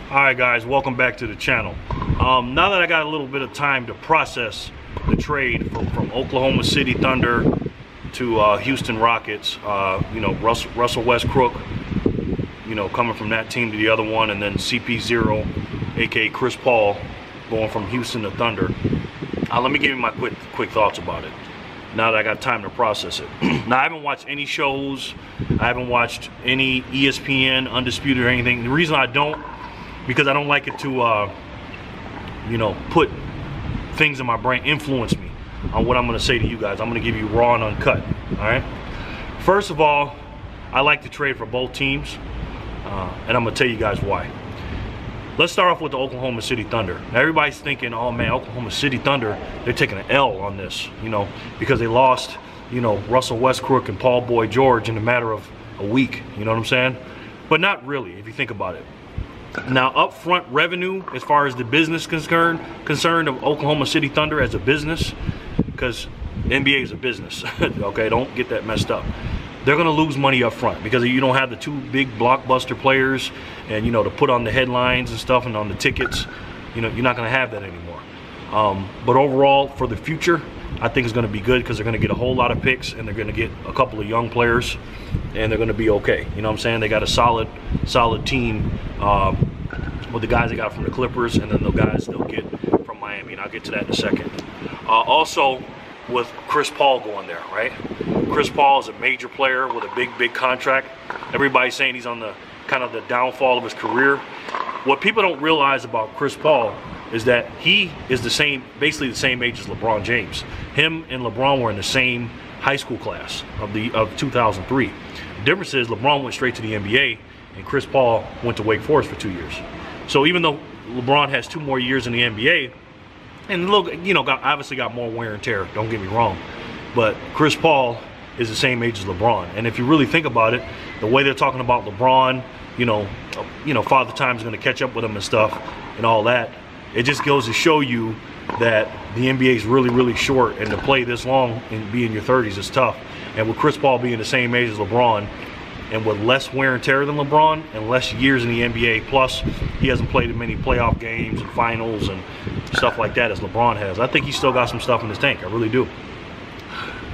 Alright guys, welcome back to the channel. Now that I got a little bit of time to process the trade from Oklahoma City Thunder to Houston Rockets, you know, Russell West Crook, you know, coming from that team to the other one, and then CP0, aka Chris Paul, going from Houston to Thunder. Let me give you my quick thoughts about it, now that I got time to process it. Now, I haven't watched any shows, I haven't watched any ESPN, Undisputed or anything. The reason I don't, because I don't like it to, you know, put things in my brain, influence me on what I'm going to say to you guys. I'm going to give you raw and uncut, all right? First of all, I like to trade for both teams, and I'm going to tell you guys why. Let's start off with the Oklahoma City Thunder. Now, everybody's thinking, oh man, Oklahoma City Thunder, they're taking an L on this, you know, because they lost, you know, Russell Westbrook and Paul Boy George in a matter of a week, you know what I'm saying? But not really, if you think about it. Now, upfront revenue, as far as the business concerned of Oklahoma City Thunder as a business, because NBA is a business, okay, don't get that messed up. They're going to lose money up front because you don't have the two big blockbuster players and, you know, to put on the headlines and stuff and on the tickets. You know, you're not going to have that anymore. But overall, for the future, I think it's going to be good because they're going to get a whole lot of picks and they're going to get a couple of young players and they're going to be okay. You know what I'm saying? They got a solid team with the guys they got from the Clippers and then the guys they'll get from Miami, and I'll get to that in a second. Also, with Chris Paul going there, right? Chris Paul is a major player with a big contract. Everybody's saying he's on the kind of the downfall of his career. What people don't realize about Chris Paul is that he is basically the same age as LeBron James. Him and LeBron were in the same high school class of 2003. The difference is LeBron went straight to the NBA and Chris Paul went to Wake Forest for 2 years. So even though LeBron has 2 more years in the NBA, and look, you know, obviously got more wear and tear, don't get me wrong, but Chris Paul is the same age as LeBron. And if you really think about it, the way they're talking about LeBron, you know, Father Time's going to catch up with him and stuff and all that, it just goes to show you that the NBA is really short, and to play this long and be in your 30s is tough. And with Chris Paul being the same age as LeBron and with less wear and tear than LeBron and less years in the NBA, plus he hasn't played in many playoff games and finals and stuff like that as LeBron has, I think he's still got some stuff in his tank. I really do.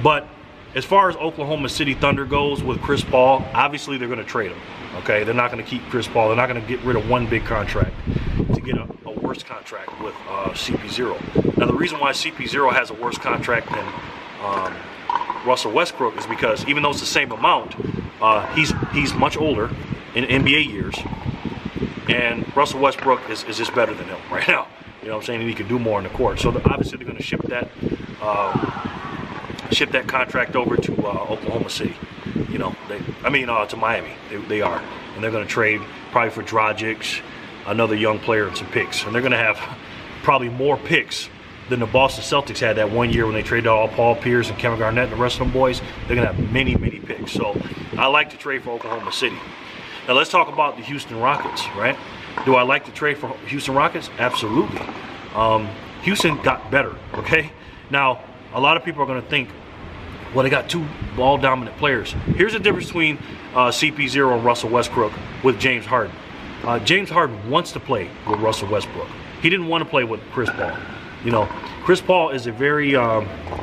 But as far as Oklahoma City Thunder goes with Chris Paul, obviously they're going to trade him. Okay, they're not going to keep Chris Paul. They're not going to get rid of one big contract to get a worse contract with CP0. Now, the reason why CP0 has a worse contract than Russell Westbrook is because even though it's the same amount, he's much older in NBA years, and Russell Westbrook is just better than him right now. You know what I'm saying? And he can do more in the court. So obviously they're going to ship that contract over to Oklahoma City. You know, to Miami. They are, and they're going to trade probably for Dragic, another young player, and some picks. And they're going to have probably more picks than the Boston Celtics had that one year when they traded all Paul Pierce and Kevin Garnett and the rest of them boys. They're going to have many picks. So I like to trade for Oklahoma City. Now let's talk about the Houston Rockets, right? Do I like to trade for Houston Rockets? Absolutely. Houston got better, okay? Now, a lot of people are going to think, well, they got 2 ball-dominant players. Here's the difference between CP0 and Russell Westbrook with James Harden. James Harden wants to play with Russell Westbrook. He didn't want to play with Chris Paul. You know, Chris Paul is a very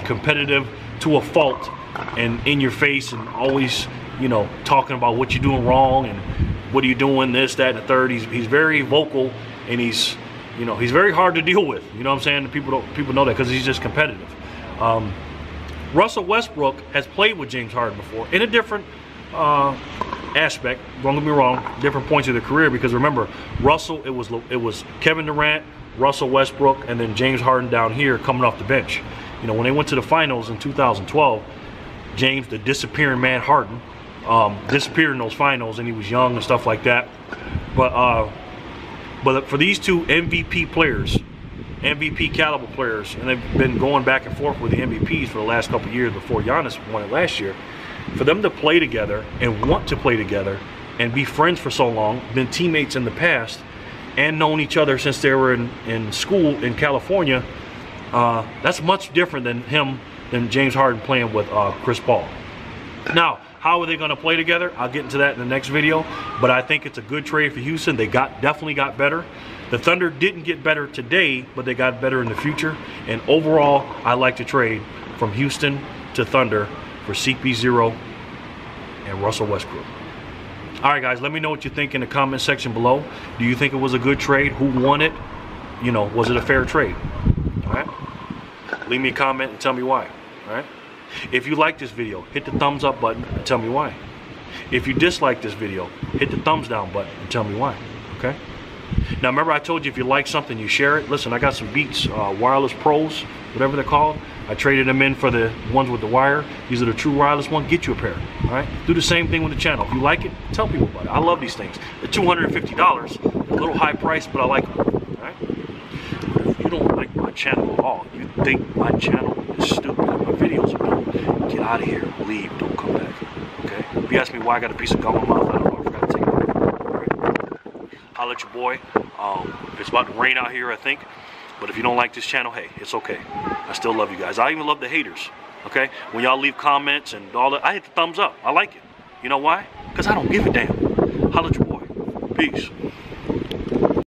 competitive to a fault and in your face and always, you know, talking about what you're doing wrong and what are you doing, this, that, and the third. He's very vocal, and he's very hard to deal with. You know what I'm saying? People know that because he's just competitive. Russell Westbrook has played with James Harden before in a different aspect. Don't get me wrong, different points of their career, because remember, Russell, it was Kevin Durant, Russell Westbrook, and then James Harden down here coming off the bench. You know, when they went to the finals in 2012, James, the disappearing man Harden, disappeared in those finals, and he was young and stuff like that. But for these two MVP players, MVP caliber players, and they've been going back and forth with the MVPs for the last couple of years before Giannis won it last year, for them to play together and want to play together and be friends for so long, been teammates in the past, and known each other since they were in school in California, that's much different than James Harden playing with Chris Paul. Now, How are they going to play together? I'll get into that in the next video. But I think it's a good trade for Houston. They definitely got better. The Thunder didn't get better today, but they got better in the future. And overall, I like to trade from Houston to Thunder for CP0 and Russell Westbrook. All right, guys, let me know what you think in the comment section below. Do you think it was a good trade? Who won it? You know, was it a fair trade? All right. Leave me a comment and tell me why. All right. If you like this video, hit the thumbs up button and tell me why. If you dislike this video, hit the thumbs down button and tell me why. Okay. Now, remember I told you if you like something, you share it. Listen, I got some Beats Wireless Pros, whatever they're called. I traded them in for the ones with the wire. These are the true wireless ones. Get you a pair. All right. Do the same thing with the channel. If you like it, tell people about it. I love these things. They're $250. A little high price, but I like them. All right. If you don't like my channel at all, you think my channel is stupid, my videos are dumb, get out of here. Leave. Don't come back. Okay. If you ask me why I got a piece of gum in my mouth, I don't know. I forgot to take it out. All right. I'll let your boy. It's about to rain out here, I think. But if you don't like this channel, hey, it's okay. I still love you guys. I even love the haters, okay? When y'all leave comments and all that, I hit the thumbs up. I like it. You know why? Because I don't give a damn. Holla at your boy. Peace.